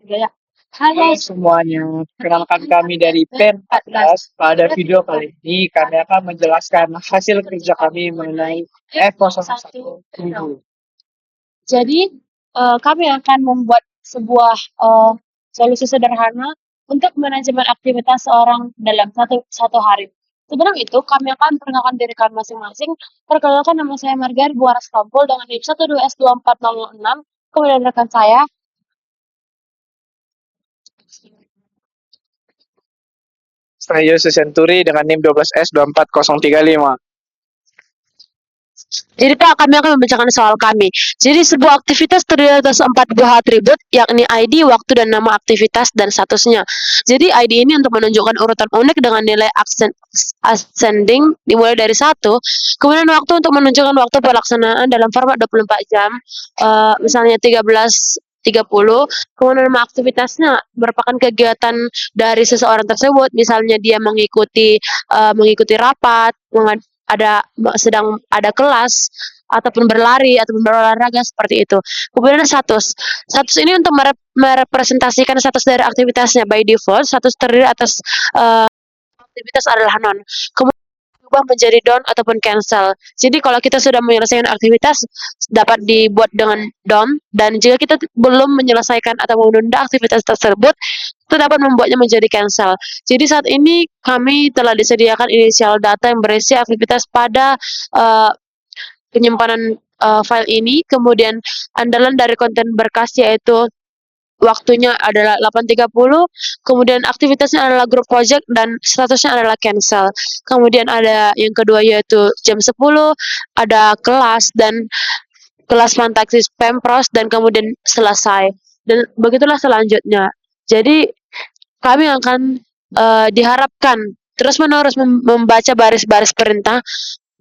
Ya. Halo semuanya, kenalkan kami dari PEN14. Pada video kali ini kami akan menjelaskan hasil kerja kami mengenai F01 Minggu. Jadi, kami akan membuat sebuah solusi sederhana untuk manajemen aktivitas seorang dalam satu hari. Sebelum itu, kami akan perkenalkan diri kami masing-masing. Perkenalkan, nama saya Margar Buaras Kampul dengan NIM 12S24006. Kemudian rekan saya. Saya Yusuf Senturi dengan NIM 12S24035. Jadi Kak, kami akan membacakan soal kami. Jadi sebuah aktivitas terdiri atas 4 buah atribut, yakni ID, waktu, dan nama aktivitas, dan statusnya. Jadi ID ini untuk menunjukkan urutan unik dengan nilai ascending dimulai dari 1. Kemudian waktu untuk menunjukkan waktu pelaksanaan dalam format 24 jam, misalnya 13.30. Kemudian nama aktivitasnya merupakan kegiatan dari seseorang tersebut, misalnya dia mengikuti rapat, sedang ada kelas, ataupun berlari ataupun berolahraga seperti itu. Kemudian status. Status ini untuk merepresentasikan status dari aktivitasnya. By default, status terdiri atas aktivitas adalah non. Kemudian berubah menjadi done ataupun cancel. Jadi kalau kita sudah menyelesaikan aktivitas dapat dibuat dengan done, dan jika kita belum menyelesaikan atau menunda aktivitas tersebut, itu dapat membuatnya menjadi cancel. Jadi saat ini kami telah disediakan inisial data yang berisi aktivitas pada penyimpanan file ini. Kemudian andalan dari konten berkas yaitu waktunya adalah 8.30, kemudian aktivitasnya adalah group project dan statusnya adalah cancel. Kemudian ada yang kedua yaitu jam 10, ada kelas dan kelas Fantaxis Pempros, dan kemudian selesai. Dan begitulah selanjutnya. Jadi kami akan diharapkan terus-menerus membaca baris-baris perintah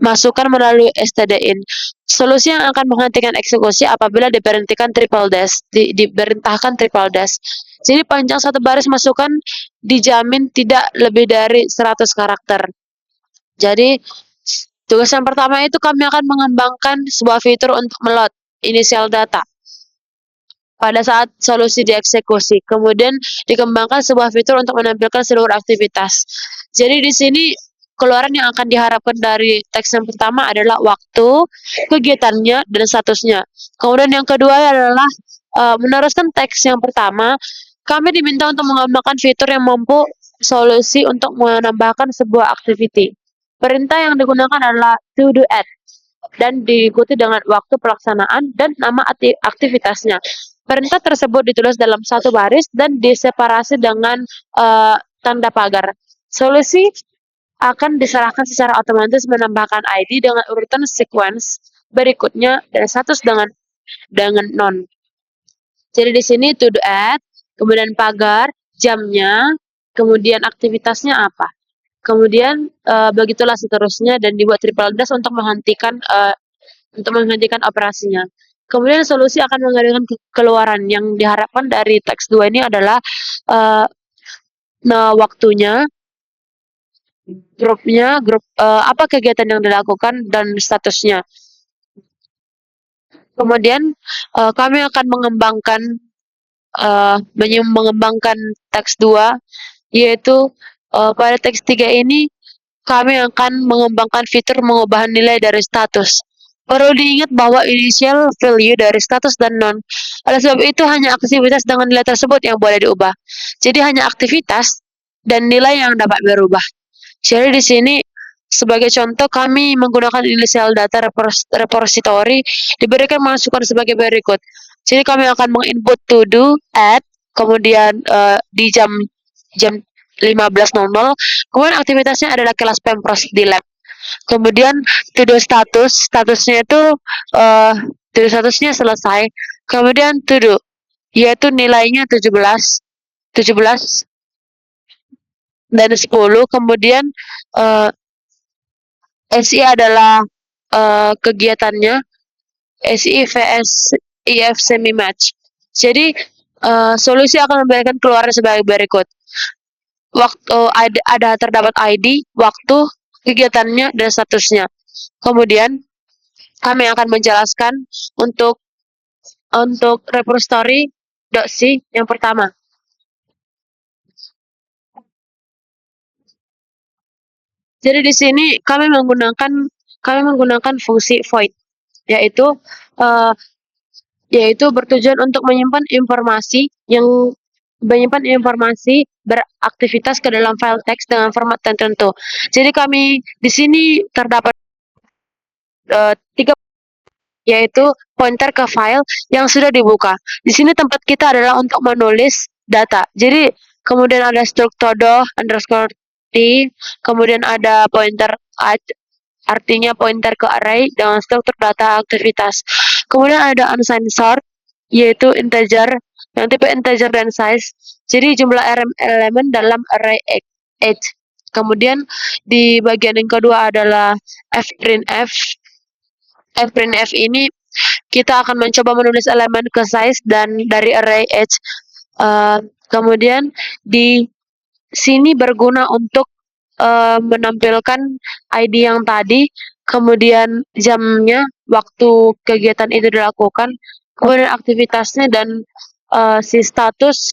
masukan melalui stdin. Solusi yang akan menghentikan eksekusi apabila diberhentikan triple dash, diperintahkan triple dash. Jadi panjang satu baris masukan dijamin tidak lebih dari 100 karakter. Jadi tugas yang pertama itu kami akan mengembangkan sebuah fitur untuk meload inisial data pada saat solusi dieksekusi. Kemudian dikembangkan sebuah fitur untuk menampilkan seluruh aktivitas. Jadi di sini keluaran yang akan diharapkan dari teks yang pertama adalah waktu, kegiatannya, dan statusnya. Kemudian yang kedua adalah meneruskan teks yang pertama, kami diminta untuk mengembangkan fitur yang mampu solusi untuk menambahkan sebuah activity. Perintah yang digunakan adalah to do add dan diikuti dengan waktu pelaksanaan dan nama aktivitasnya. Perintah tersebut ditulis dalam satu baris dan diseparasi dengan tanda pagar. Solusi akan diserahkan secara otomatis menambahkan ID dengan urutan sequence berikutnya dan status dengan non. Jadi di sini to do add, kemudian pagar, jamnya, kemudian aktivitasnya apa. Kemudian begitulah seterusnya dan dibuat triple dash untuk menghentikan operasinya. Kemudian solusi akan menghadirkan keluaran yang diharapkan dari teks 2 ini adalah waktunya, grup apa kegiatan yang dilakukan dan statusnya. Kemudian kami akan mengembangkan teks 2 yaitu pada teks 3 ini kami akan mengembangkan fitur mengubah nilai dari status. Perlu diingat bahwa initial value dari status dan non. Oleh sebab itu hanya aktivitas dengan nilai tersebut yang boleh diubah. Jadi hanya aktivitas dan nilai yang dapat berubah. Jadi di sini sebagai contoh kami menggunakan initial data repository diberikan masukan sebagai berikut. Jadi kami akan menginput to do add, kemudian di jam 15.00, kemudian aktivitasnya adalah kelas Pempros di lab. Kemudian to do statusnya itu to do statusnya selesai. Kemudian to do yaitu nilainya 17 dan 10. Kemudian SI adalah kegiatannya, SI vs IF semi match. Jadi solusi akan memberikan keluaran sebagai berikut. Waktu ada terdapat ID, waktu, kegiatannya, dan statusnya. Kemudian kami akan menjelaskan untuk repository .c yang pertama. Jadi di sini kami menggunakan fungsi void, yaitu uh, bertujuan untuk menyimpan beraktivitas ke dalam file teks dengan format tertentu. Jadi kami di sini terdapat tiga, yaitu pointer ke file yang sudah dibuka. Di sini tempat kita adalah untuk menulis data. Jadi kemudian ada struct todo underscore t, kemudian ada pointer artinya pointer ke array dengan struktur data aktivitas. Kemudian ada unsigned sort, yaitu integer yang tipe integer dan size. Jadi jumlah elemen dalam array H. Kemudian di bagian yang kedua adalah fprintf. Fprintf ini kita akan mencoba menulis elemen ke size dan dari array H. Kemudian di sini berguna untuk menampilkan ID yang tadi, kemudian jamnya, waktu kegiatan itu dilakukan, kemudian aktivitasnya dan si status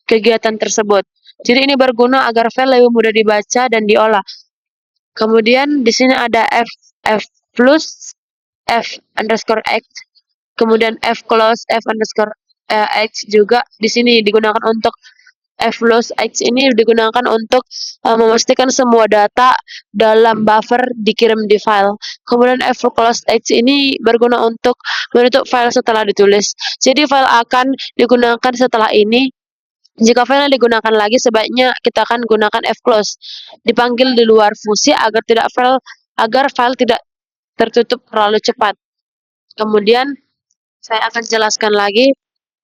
kegiatan tersebut. Jadi ini berguna agar file lebih mudah dibaca dan diolah. Kemudian di sini ada f plus f underscore x, kemudian f close f underscore x juga di sini digunakan untuk f close x ini digunakan untuk memastikan semua data dalam buffer dikirim di file. Kemudian f close x ini berguna untuk menutup file setelah ditulis. Jadi file akan digunakan setelah ini. Jika file digunakan lagi, sebaiknya kita akan gunakan f close, dipanggil di luar fungsi agar file tidak tertutup terlalu cepat. Kemudian saya akan jelaskan lagi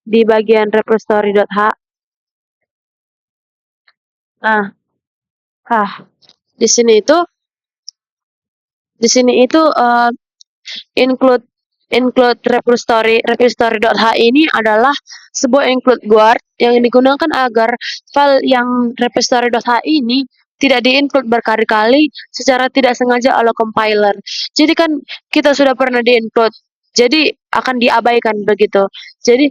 di bagian repository.h. Nah, di sini itu include repository.h ini adalah sebuah include guard yang digunakan agar file yang repository.h ini tidak di-include berkali-kali secara tidak sengaja oleh compiler. Jadi kan kita sudah pernah di-include, jadi akan diabaikan begitu. Jadi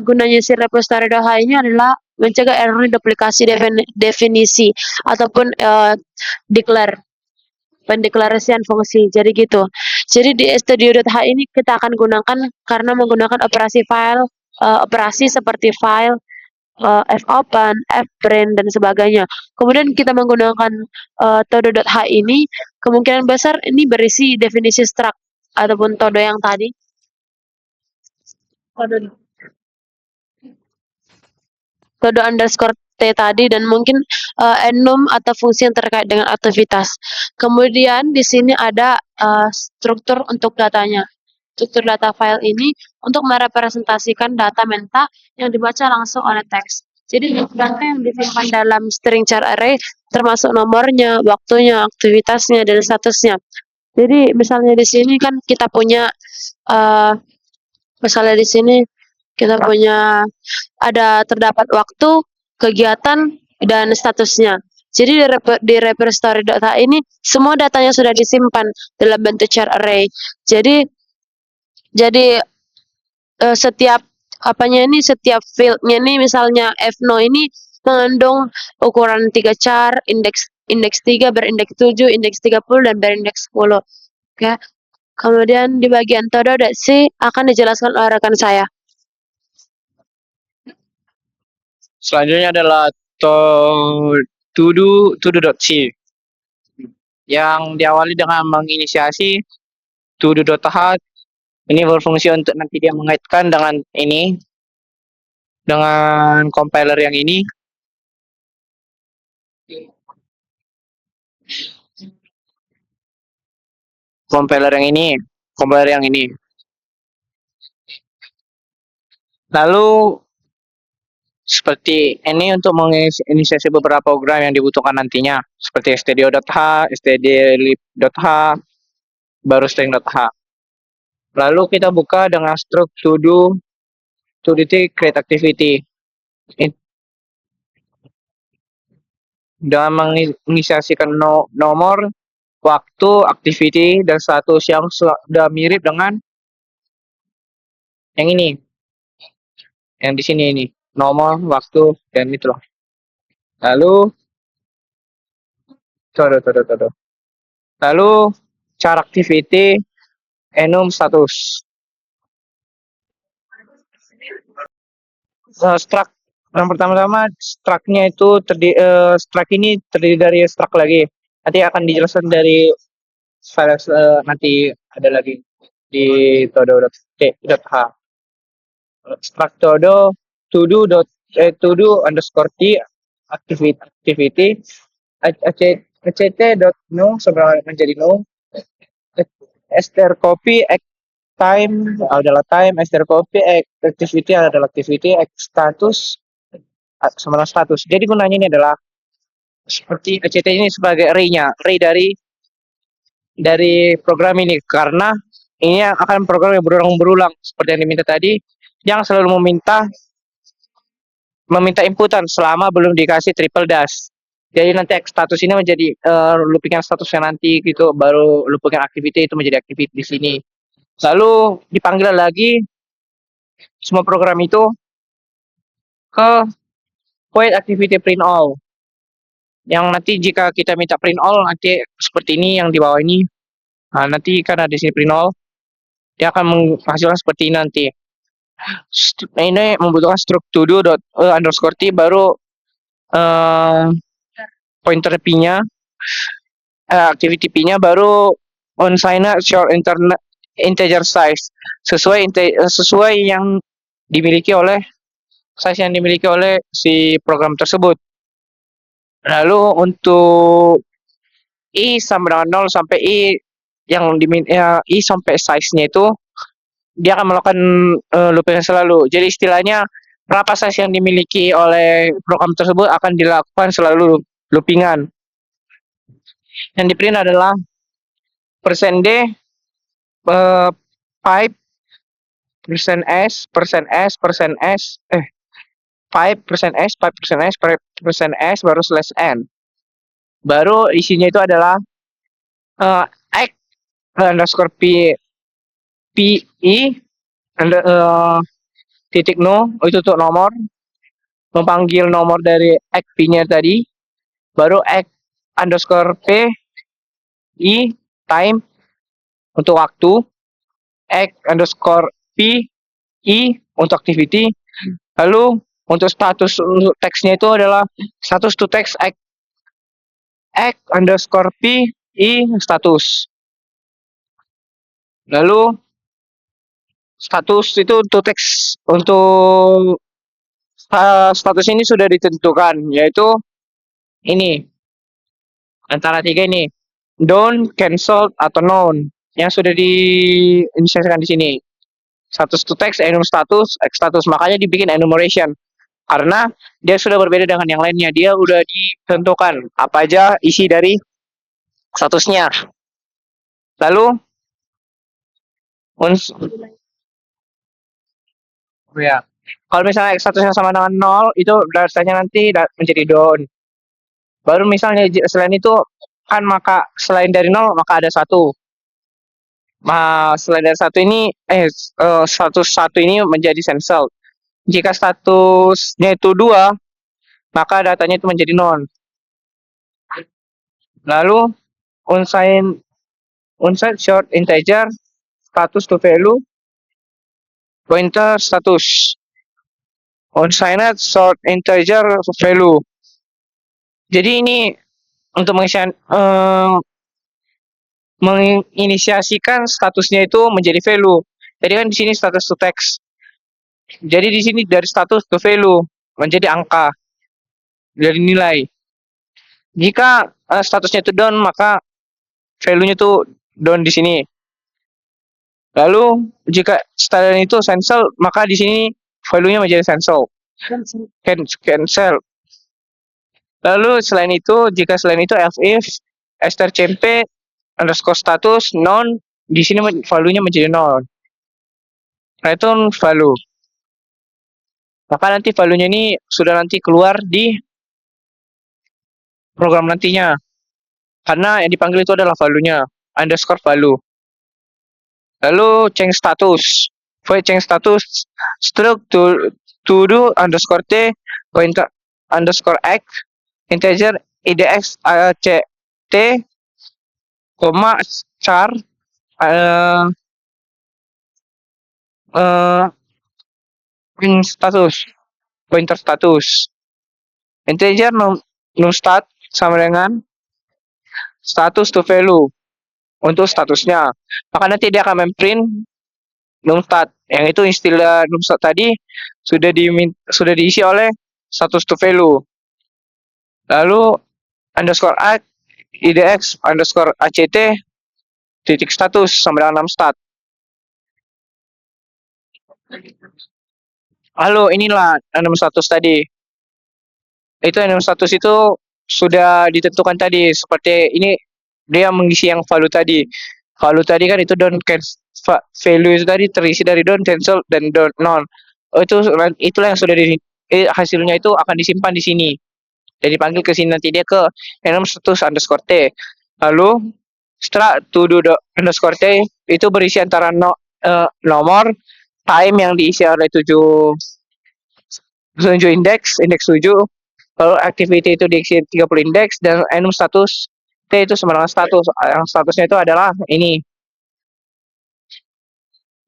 gunanya si repository.h ini adalah mencegah error duplikasi definisi ataupun declare pendeklarasian fungsi. Jadi gitu. Jadi di studio.h ini kita akan gunakan karena menggunakan operasi seperti file, fopen, fprint dan sebagainya. Kemudian kita menggunakan todo.h ini, kemungkinan besar ini berisi definisi struct ataupun todo yang tadi. Todo underscore t tadi dan mungkin enum atau fungsi yang terkait dengan aktivitas. Kemudian di sini ada struktur untuk datanya. Struktur data file ini untuk merepresentasikan data menta yang dibaca langsung oleh teks. Jadi data yang disimpan dalam string char array termasuk nomornya, waktunya, aktivitasnya, dan statusnya. Jadi misalnya di sini kan kita punya misalnya di sini kita punya terdapat waktu, kegiatan, dan statusnya. Jadi di repository.h ini semua datanya sudah disimpan dalam bentuk char array. Jadi setiap setiap fieldnya ini misalnya fno ini mengandung ukuran 3 char, indeks 3 berindeks 7, indeks 30 dan berindeks 10. Oke. Kemudian di bagian todo.c akan dijelaskan oleh rekan saya. Selanjutnya adalah to-do.c yang diawali dengan menginisiasi to-do.h. Ini berfungsi untuk nanti dia mengaitkan dengan compiler yang ini. Compiler yang ini. Lalu seperti ini untuk menginisiasi beberapa program yang dibutuhkan nantinya, seperti stdio.h, stdlib.h, baru string.h. Lalu kita buka dengan struct to-do create activity. Dan menginisiasikan nomor, waktu, activity, dan status yang sudah mirip dengan yang ini. Yang di sini ini, nomor, waktu, dan itu loh. Lalu, tuh. Lalu, cara activity, enum status. Struct yang pertama-tama struct-nya itu struct ini terdiri dari struct lagi. Nanti akan dijelaskan dari nanti ada lagi di todo.t.h. Struct todo underscore t activity act.no sebenarnya menjadi no str copy time adalah time, str copy activity adalah activity, status sama status. Jadi gunanya ini adalah seperti ACT ini sebagai array dari program ini, karena ini akan program yang berulang-berulang seperti yang diminta tadi, yang selalu meminta inputan selama belum dikasih triple dash. Jadi nanti status ini menjadi loopingan statusnya nanti gitu, baru loopingan activity itu menjadi activity di sini. Lalu dipanggil lagi semua program itu ke void activity print all. Yang nanti jika kita minta print all nanti seperti ini yang di bawah ini. Nah, nanti karena di sini print all, dia akan menghasilkan seperti ini nanti. Ini membutuhkan struct underscore t baru pointer p-nya, activity p-nya baru unsigned short integer size sesuai yang dimiliki oleh size yang dimiliki oleh si program tersebut. Lalu untuk i sama dengan 0 sampai i yang i sampai size-nya itu dia akan melakukan looping selalu. Jadi istilahnya berapa size yang dimiliki oleh program tersebut akan dilakukan selalu loopingan. Yang di print adalah %d pipe %s %s baru /n. Baru isinya itu adalah x underscore pi titik no itu untuk nomor, memanggil nomor dari x p-nya tadi, baru x underscore p time untuk waktu, x underscore p untuk activity. Lalu untuk status untuk teksnya itu adalah status to text x underscore p status. Lalu status itu untuk teks untuk status ini sudah ditentukan, yaitu ini antara tiga ini, don't, cancel, atau none yang sudah diinisiasikan di sini. Status to text, enum status, x status, makanya dibikin enumeration karena dia sudah berbeda dengan yang lainnya. Dia udah ditentukan apa aja isi dari statusnya. Lalu ya, kalau misalnya statusnya sama dengan 0 itu datanya nanti menjadi don't. Baru misalnya selain itu kan maka selain dari 0 maka ada 1. Selain dari 1 ini status 1 ini menjadi cancel. Jika statusnya itu 2 maka datanya itu menjadi non. Lalu unsigned short integer status to value pointer status. Unsigned short integer value. Jadi ini untuk menginisiasikan statusnya itu menjadi value. Jadi kan di sini status to text. Jadi di sini dari status ke value menjadi angka dari nilai. Jika statusnya itu down maka value-nya itu down di sini. Lalu jika statusnya itu cancel maka di sini value-nya menjadi cancel. Cancel. Lalu selain itu jika selain itu else if strcmp underscore status non, di sini value-nya menjadi non. Return value. Maka nanti value-nya ini sudah nanti keluar di program nantinya. Karena yang dipanggil itu adalah value-nya, underscore value. Lalu change status. Void change status struct to do underscore t pointer underscore x integer idx c t koma char eh eh status pointer status integer num stat sama dengan status to value untuk statusnya, maka nanti dia akan memprint numstat yang itu istilah numstat tadi sudah diisi oleh status to value. Lalu underscore a idx underscore act titik status sama dengan numstat. Lalu inilah enum status tadi. Itu enum status itu sudah ditentukan tadi seperti ini, dia mengisi yang value tadi. Value tadi kan itu don't cancel, value itu tadi terisi dari don't cancel dan don't none. Oh, itulah yang sudah hasilnya itu akan disimpan di sini. Dan dipanggil ke sini nanti dia ke enum status underscore t. Lalu setelah to do underscore t itu berisi antara nomor, time yang diisi oleh 7 indeks 7, lalu activity itu diisi 30 indeks, dan enum status t itu sama dengan status, yang statusnya itu adalah ini.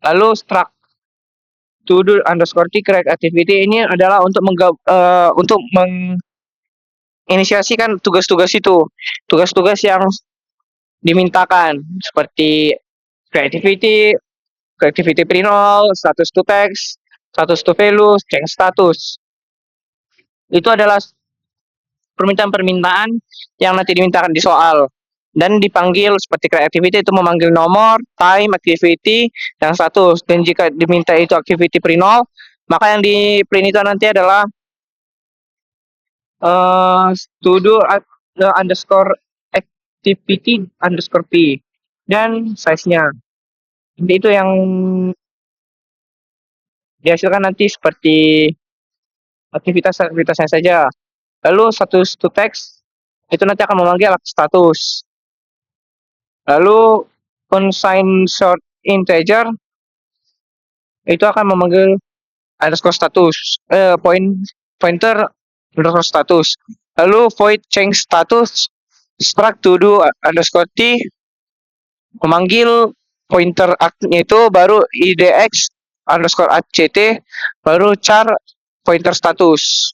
Lalu struct to do underscore t create activity ini adalah untuk menginisiasikan tugas-tugas itu, tugas-tugas yang dimintakan seperti creativity print all, status to text, status to value, change status. Itu adalah permintaan-permintaan yang nanti dimintakan di soal dan dipanggil seperti creativity itu memanggil nomor, time, activity, dan status. Dan jika diminta itu activity print all, maka yang di print itu nanti adalah to do underscore activity underscore p dan size-nya. Jadi itu yang dihasilkan nanti seperti aktivitasnya saja. Lalu status to text itu nanti akan memanggil status. Lalu unsigned short integer itu akan memanggil underscore status, pointer underscore status. Lalu void change status struct to do underscore t memanggil pointer nya itu baru idx underscore act baru char pointer status.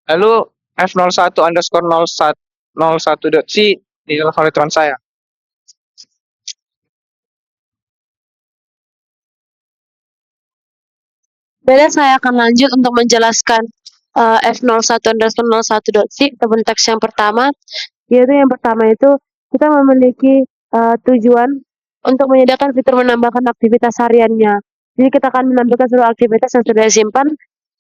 Lalu f01 underscore 01.c di dalam oleh teman saya. Kemudian saya akan lanjut untuk menjelaskan F01 underscore 01.c ataupun teks yang pertama, yaitu yang pertama itu kita memiliki tujuan untuk menyediakan fitur menambahkan aktivitas hariannya. Jadi kita akan menampilkan seluruh aktivitas yang sudah disimpan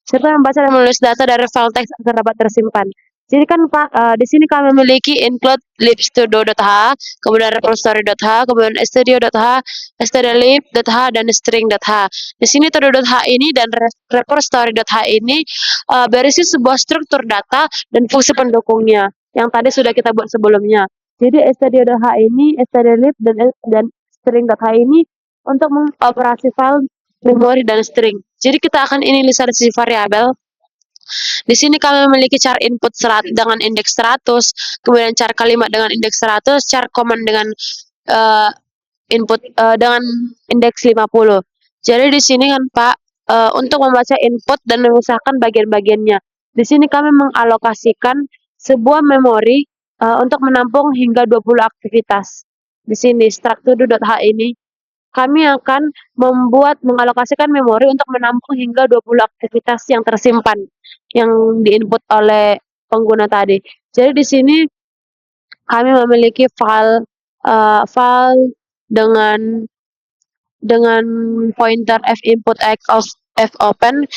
serta membaca dan menulis data dari file teks agar dapat tersimpan. Jadi kan Pak, di sini kami memiliki include libstudio.h, kemudian repository.h, kemudian studio.h, stdlib.h, dan string.h. Di sini todo.h ini dan repository.h ini berisi sebuah struktur data dan fungsi pendukungnya yang tadi sudah kita buat sebelumnya. Jadi studio.h ini, stdlib dan string.h ini untuk mengoperasi file memori dan string. Jadi kita akan inisialisasi variabel. Di sini kami memiliki char input dengan indeks 100, kemudian char kalimat dengan indeks 100, char command dengan input dengan indeks 50. Jadi di sini kan Pak, untuk membaca input dan memisahkan bagian-bagiannya. Di sini kami mengalokasikan sebuah memori untuk menampung hingga 20 aktivitas. Di sini struct2do.h ini kami akan mengalokasikan memori untuk menampung hingga 20 aktivitas yang tersimpan yang diinput oleh pengguna tadi. Jadi di sini kami memiliki file dengan pointer finput fopen.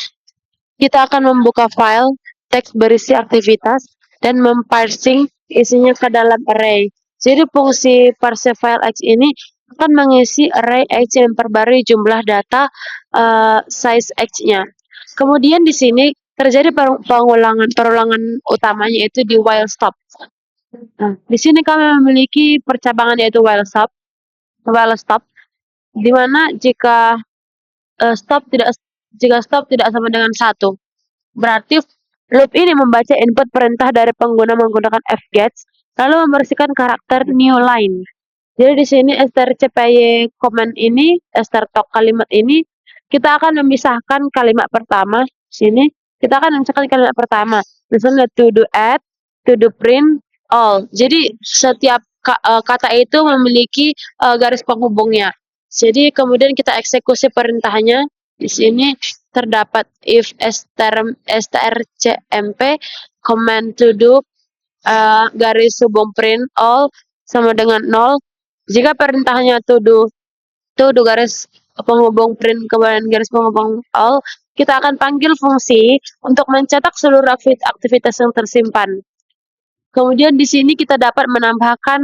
Kita akan membuka file teks berisi aktivitas dan memparsing isinya ke dalam array. Jadi fungsi parse file x ini akan mengisi array x yang memperbarui jumlah data size x-nya. Kemudian di sini terjadi perulangan utamanya yaitu di while stop. Nah, di sini kami memiliki percabangan yaitu while stop, di mana jika stop tidak jika stop tidak sama dengan 1. Berarti loop ini membaca input perintah dari pengguna menggunakan fgets, lalu membersihkan karakter new line. Jadi di sini strcpy command ini, strtalk kalimat ini, kita akan memisahkan kalimat pertama. Sini kita akan memisahkan kalimat pertama. Misalnya to do add, to do print, all. Jadi setiap kata itu memiliki garis penghubungnya. Jadi kemudian kita eksekusi perintahnya. Di sini terdapat if strcmp command to do garis hubung print all sama dengan 0. Jika perintahnya to do garis penghubung print kemudian garis penghubung all, kita akan panggil fungsi untuk mencetak seluruh aktivitas yang tersimpan. Kemudian di sini kita dapat menambahkan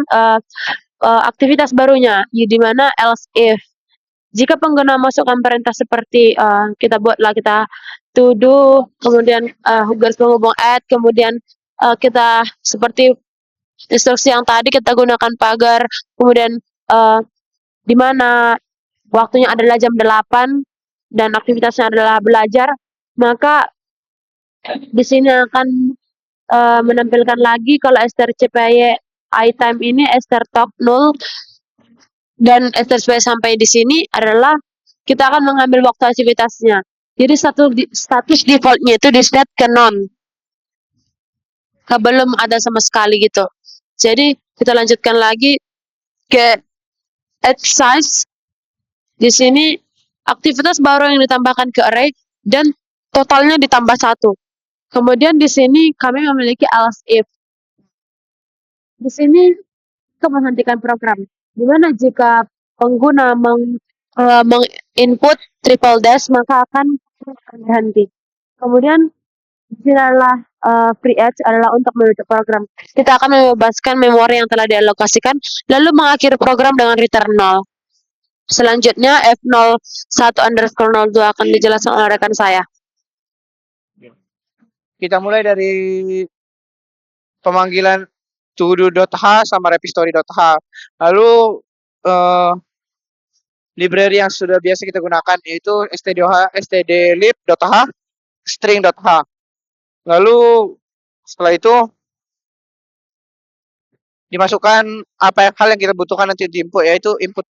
aktivitas barunya, di mana else if. Jika pengguna masukkan perintah seperti kita to do, kemudian garis penghubung add, kemudian kita seperti instruksi yang tadi kita gunakan pagar, kemudian di mana waktunya adalah jam 8 dan aktivitasnya adalah belajar, maka di sini akan menampilkan lagi kalau strcpy itime ini strtalk 0 dan strcpy sampai di sini adalah kita akan mengambil waktu aktivitasnya. Jadi status defaultnya itu di set ke non. Belum ada sama sekali gitu. Jadi kita lanjutkan lagi ke add size. Di sini aktivitas baru yang ditambahkan ke array dan totalnya ditambah 1. Kemudian di sini kami memiliki else if. Di sini kita menghentikan program. Di mana jika pengguna menginput triple dash maka akan berhenti. Kemudian di sini adalah free edge adalah untuk menutup program. Kita akan membebaskan memori yang telah dialokasikan lalu mengakhiri program dengan return 0. Selanjutnya F01_02 akan dijelaskan oleh rekan saya. Kita mulai dari pemanggilan todo.h sama repository.h. Lalu library yang sudah biasa kita gunakan yaitu stdlib.h, string.h. Lalu setelah itu dimasukkan apa hal yang kita butuhkan nanti di input, yaitu input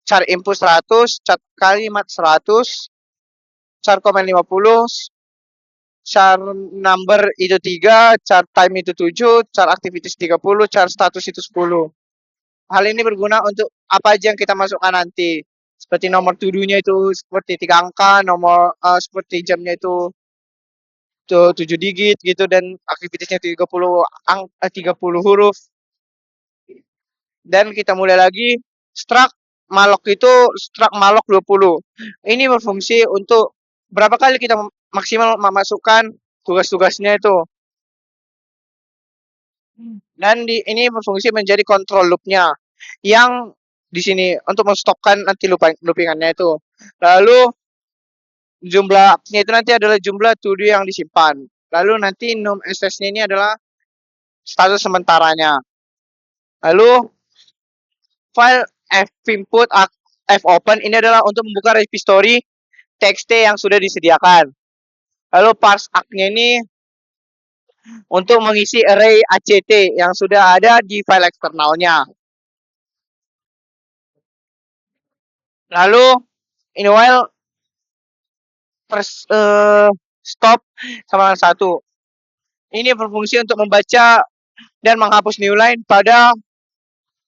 char input 100, char kalimat 100, char comment 50, char number itu 3, char time itu 7, char activities 30, char status itu 10. Hal ini berguna untuk apa aja yang kita masukkan nanti. Seperti nomor to-do-nya itu seperti 3 angka, nomor seperti jamnya itu 7 digit gitu, dan aktivitasnya 30 huruf. Dan kita mulai lagi struct malloc 20. Ini berfungsi untuk berapa kali kita maksimal memasukkan tugas-tugasnya itu. Dan ini berfungsi menjadi control loop-nya yang di sini untuk menstopkan nanti loopingannya itu. Lalu jumlahnya itu nanti adalah jumlah to-do yang disimpan. Lalu nanti num SS-nya ini adalah status sementaranya. Lalu file finput fopen ini adalah untuk membuka repository txt yang sudah disediakan. Lalu parse arc-nya ini untuk mengisi array ACT yang sudah ada di file eksternalnya. Lalu in while stop sama dengan 1. Ini berfungsi untuk membaca dan menghapus new line pada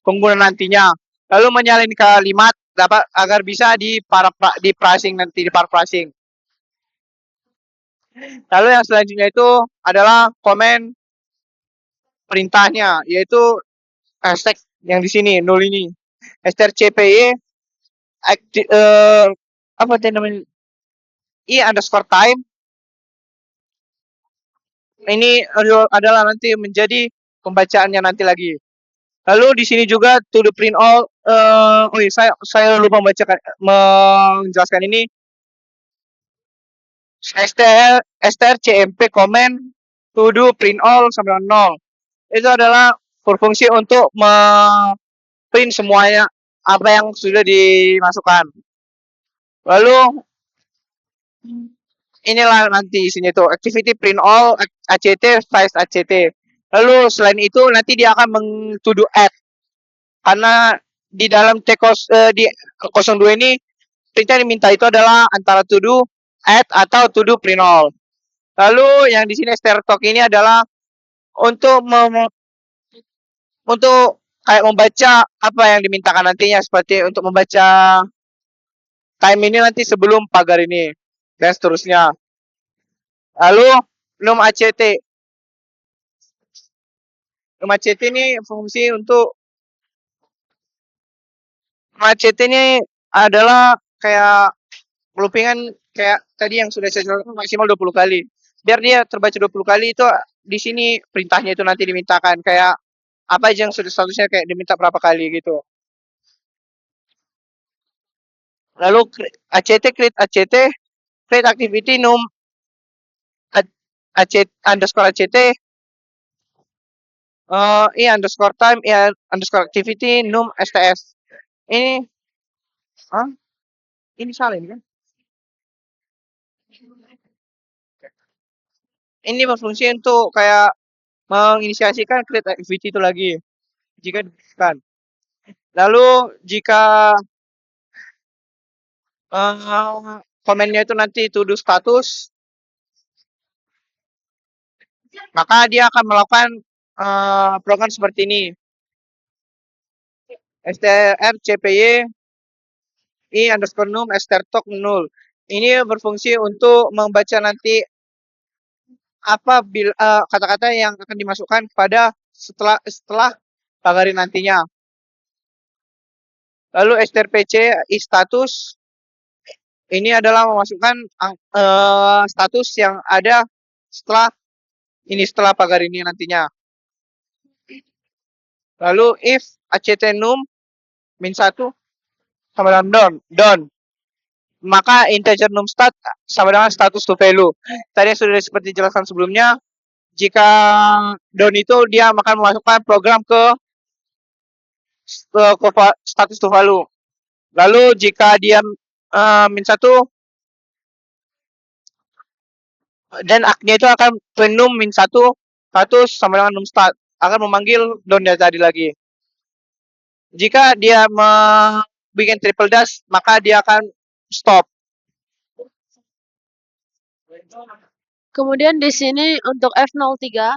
pengguna nantinya. Lalu menyalin kalimat dapat agar bisa di parsing nanti, di parsing. Lalu yang selanjutnya itu adalah komen perintahnya, yaitu hashtag yang di sini 0 ini. strcpy apa namanya? i_time. Ini adalah nanti menjadi pembacaannya nanti lagi. Lalu di sini juga to the print all. Saya lupa menjelaskan ini. strcmp comment to do print all sama dengan 0. Itu adalah berfungsi untuk print semuanya apa yang sudah dimasukkan. Lalu inilah nanti isinya itu activity print all ACT size ACT. Lalu selain itu nanti dia akan to-do add karena di dalam di 02 ini perintah yang diminta itu adalah antara to do add atau to do print all. Lalu yang di sini STR talk ini adalah untuk kayak membaca apa yang dimintakan nantinya, seperti untuk membaca time ini nanti sebelum pagar ini dan seterusnya. Lalu num ACT ini fungsi untuk ACT ini adalah kayak loopingan kayak tadi yang sudah saya jelaskan maksimal 20 kali. Biar dia terbaca 20 kali itu di sini perintahnya itu nanti dimintakan kayak apa aja yang sudah statusnya kayak diminta berapa kali gitu. Lalu ACT create activity num ACT underscore ACT underscore time underscore activity num STS. Ini ini salah ini kan? Ini berfungsi untuk kayak menginisiasikan create activity itu lagi jika dibutuhkan. Lalu jika komennya itu nanti to do status, maka dia akan melakukan program seperti ini. str cpy i underscore num strtok null. Ini berfungsi untuk membaca nanti apa kata-kata yang akan dimasukkan pada setelah pagari nantinya. Lalu strpc i status ini adalah memasukkan status yang ada setelah pagar ini nantinya. Lalu if act num min 1 sama dengan don, maka integer num stat sama dengan status to value. Tadi sudah seperti dijelaskan sebelumnya, jika don itu dia akan memasukkan program ke status to value. Lalu jika dia min 1 dan aknya itu akan num min 1 status sama dengan num stat akan memanggil don dari tadi lagi. Jika dia bikin triple dash, maka dia akan stop. Kemudian di sini untuk F03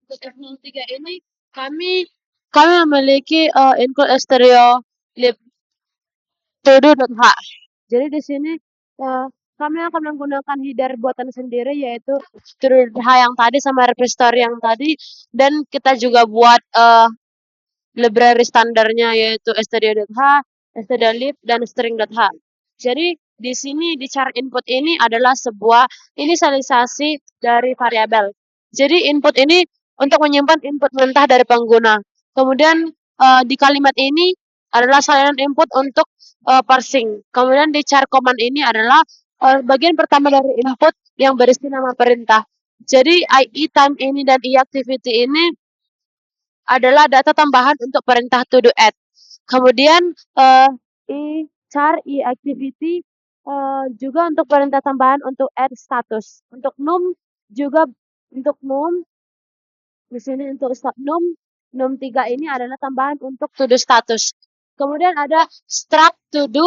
untuk F03 ini kami memiliki include stereo lib todo.h. Jadi di sini kami akan menggunakan header buatan sendiri yaitu todo.h yang tadi sama repository yang tadi, dan kita juga buat library standarnya yaitu stereo.h, stereo.lib, dan string.h. Jadi di sini di char input ini adalah sebuah inisialisasi dari variabel. Jadi input ini untuk menyimpan input mentah dari pengguna. Kemudian di kalimat ini adalah salinan input untuk parsing. Kemudian di char command ini adalah bagian pertama dari input yang berisi nama perintah. Jadi IE time ini dan IE activity ini adalah data tambahan untuk perintah to do add. Kemudian I char I activity juga untuk perintah tambahan untuk add status. Untuk num juga untuk num di sini untuk num 3 ini adalah tambahan untuk to do status. Kemudian ada struct to do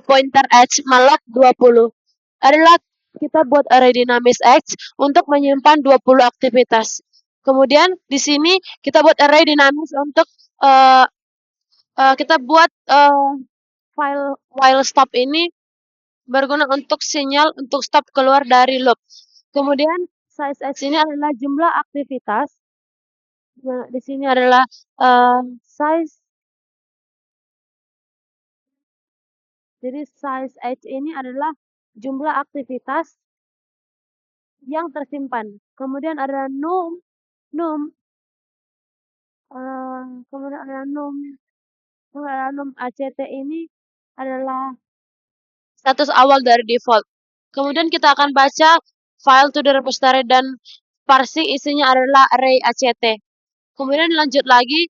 pointer h malloc 20 adalah kita buat array dinamis x untuk menyimpan 20 aktivitas. Kemudian di sini kita buat array dinamis untuk kita buat file while stop ini berguna untuk sinyal untuk stop keluar dari loop. Kemudian size x ini adalah jumlah aktivitas. Nah, di sini adalah size. Jadi size h ini adalah jumlah aktivitas yang tersimpan. Kemudian ada num, kemudian ada num ACT ini adalah status awal dari default. Kemudian kita akan baca file to the repository dan parsing isinya adalah array ACT. Kemudian lanjut lagi,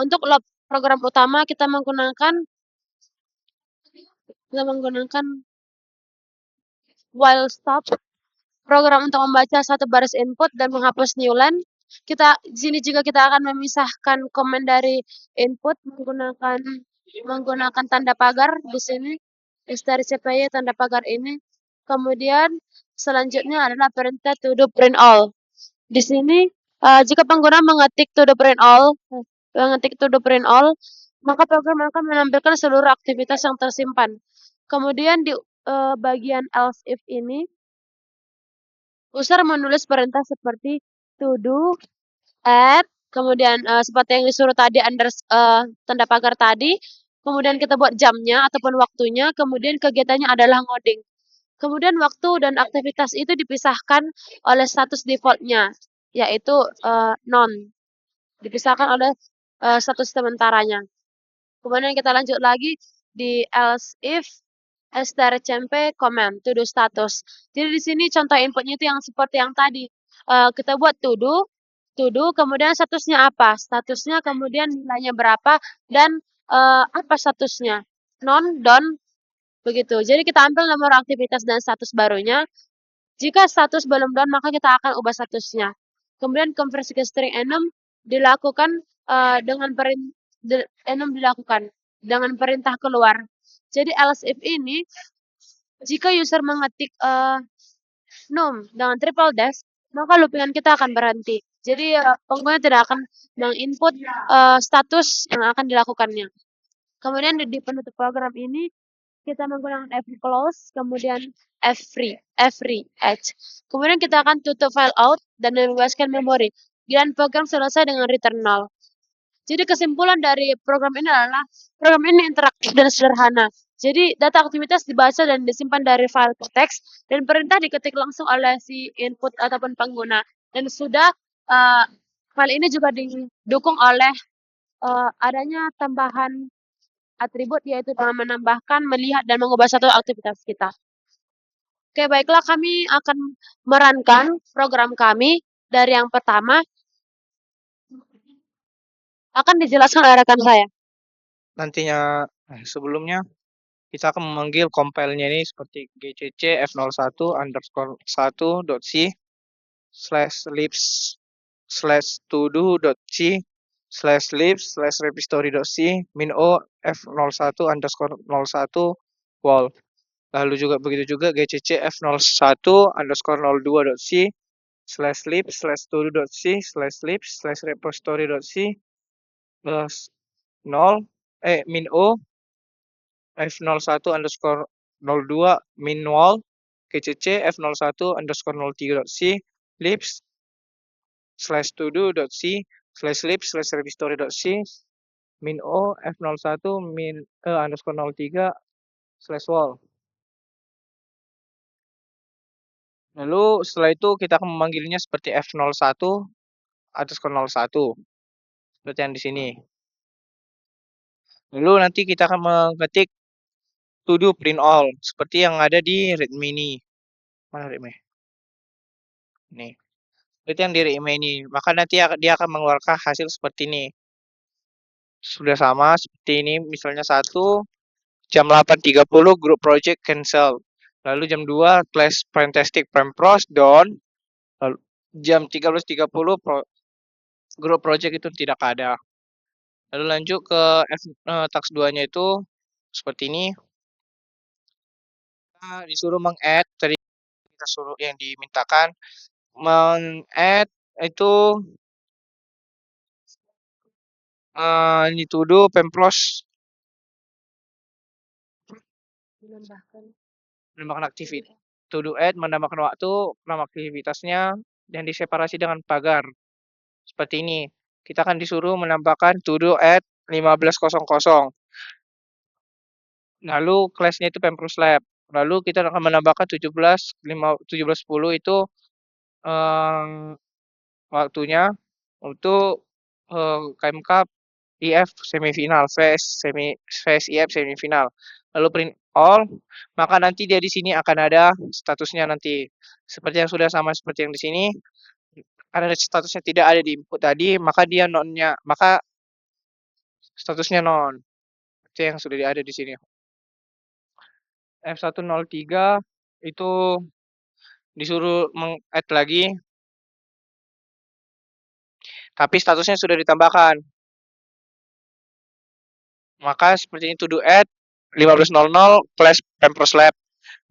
untuk program utama kita menggunakan while stop, program untuk membaca satu baris input dan menghapus new line. Di sini juga kita akan memisahkan komen dari input menggunakan tanda pagar di sini. Dari CPY tanda pagar ini. Kemudian selanjutnya adalah perintah to do print all. Di sini jika pengguna mengetik to do print all, maka program akan menampilkan seluruh aktivitas yang tersimpan. Kemudian di bagian else if ini, user menulis perintah seperti to do, add, kemudian seperti yang disuruh tadi tanda pagar tadi, kemudian kita buat jamnya ataupun waktunya, kemudian kegiatannya adalah ngoding. Kemudian waktu dan aktivitas itu dipisahkan oleh status defaultnya, yaitu none. Dipisahkan oleh status sementaranya. Kemudian kita lanjut lagi di else if strcmp command to do status. Jadi di sini contoh inputnya itu yang seperti yang tadi. Kita buat to do, kemudian statusnya apa? Statusnya kemudian nilainya berapa dan apa statusnya? Non, done, begitu. Jadi kita ambil nomor aktivitas dan status barunya. Jika status belum done, maka kita akan ubah statusnya. Kemudian konversi ke string enum dilakukan dengan perintah keluar. Jadi else if ini, jika user mengetik num dengan triple dash, maka loopingan kita akan berhenti. Jadi pengguna tidak akan menginput status yang akan dilakukannya. Kemudian di penutup program ini, kita menggunakan fclose, kemudian free, h. Kemudian kita akan tutup file out dan membebaskan memori. Dan program selesai dengan return null. Jadi kesimpulan dari program ini adalah program ini interaktif dan sederhana. Jadi data aktivitas dibaca dan disimpan dari file teks dan perintah diketik langsung oleh si input ataupun pengguna. Dan sudah file ini juga didukung oleh adanya tambahan atribut, yaitu dengan menambahkan, melihat, dan mengubah satu aktivitas kita. Oke, baiklah, kami akan merankan program kami dari yang pertama. Akan dijelaskan oleh rekan saya. Nantinya, sebelumnya kita akan memanggil compile-nya ini seperti gcc f01_1.c /libs/todo.c /libs/repository.c min_o f01_01 wall. Lalu juga begitu juga gcc f01_02.c /libs/todo.c /libs/repository.c min_o f01_02 min_wall gcc f01_03.c libs/todo.c /libs/repository.c min_o f01_03/wall. Lalu setelah itu kita akan memanggilnya seperti f01_01 seperti yang di sini. Lalu nanti kita akan mengetik to do print all seperti yang ada di readme ini. Mana readme? Nih. Seperti yang di readme ini. Maka nanti dia akan mengeluarkan hasil seperti ini. Sudah sama seperti ini, misalnya 1 jam 8.30 group project cancel. Lalu jam 2 class fantastic pros down. Lalu jam 13.30 group project itu tidak ada. Lalu lanjut ke task 2-nya itu seperti ini. Kita disuruh meng-add, tadi kita suruh yang dimintakan meng-add itu ini to do pempros menambahkan aktivitas. To do add menambahkan waktu, nama aktivitasnya dan diseparasi dengan pagar. Seperti ini. Kita akan disuruh menambahkan to do add 15.00. Lalu class-nya itu pempros lab. Lalu kita akan menambahkan 17.10 itu waktunya untuk KMK IF semifinal, VS IF semifinal. Lalu print all, maka nanti dia di sini akan ada statusnya nanti. Seperti yang sudah sama seperti yang di sini. karena statusnya tidak ada di input tadi, maka dia nonnya, maka statusnya non. Itu yang sudah ada di sini. F103 itu disuruh meng-add lagi, tapi statusnya sudah ditambahkan. Maka seperti ini to do add 15.00 class Pampers Lab.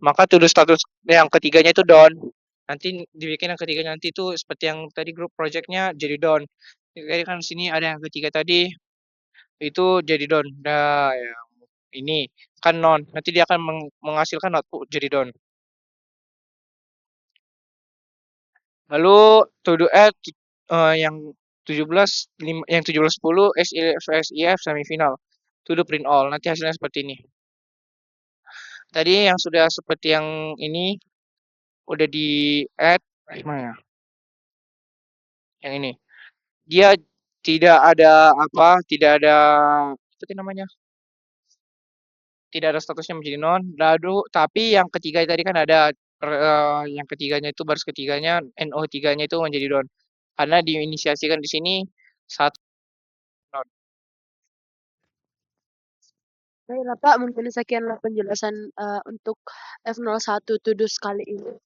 Maka to do status yang ketiganya itu done. Nanti dibikin yang ketiganya nanti itu seperti yang tadi grup projectnya jadi done. Jadi kan sini ada yang ketiga tadi itu jadi done. Nah, yang ini kan non. Nanti dia akan menghasilkan output jadi done. Lalu to do add yang 1710 SIF semifinal. To do print all. Nanti hasilnya seperti ini. Tadi yang sudah seperti yang ini udah di add mana? Yang ini. Dia tidak ada apa? Tidak ada apa namanya? Tidak ada statusnya menjadi non. Lalu tapi yang ketiga tadi kan ada yang ketiganya itu baris ketiganya NO3-nya itu menjadi don. Karena diinisiasikan di sini satu non. Baiklah Pak, mungkin sekianlah penjelasan untuk F01 Tudus kali ini.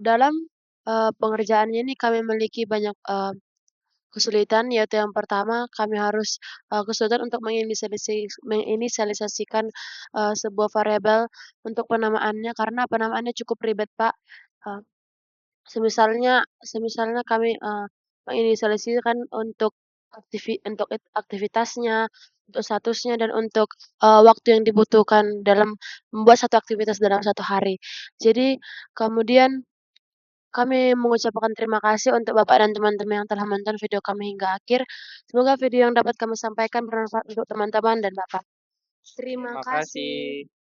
Dalam pengerjaannya ini kami memiliki banyak kesulitan, yaitu yang pertama kami harus kesulitan untuk menginisialisasikan sebuah variabel untuk penamaannya karena penamaannya cukup ribet Pak. Semisalnya kami menginisialisasikan untuk aktivitasnya, untuk statusnya, dan untuk waktu yang dibutuhkan dalam membuat satu aktivitas dalam satu hari. Jadi kemudian kami mengucapkan terima kasih untuk Bapak dan teman-teman yang telah menonton video kami hingga akhir. Semoga video yang dapat kami sampaikan bermanfaat untuk teman-teman dan Bapak. Terima Terima kasih. kasih.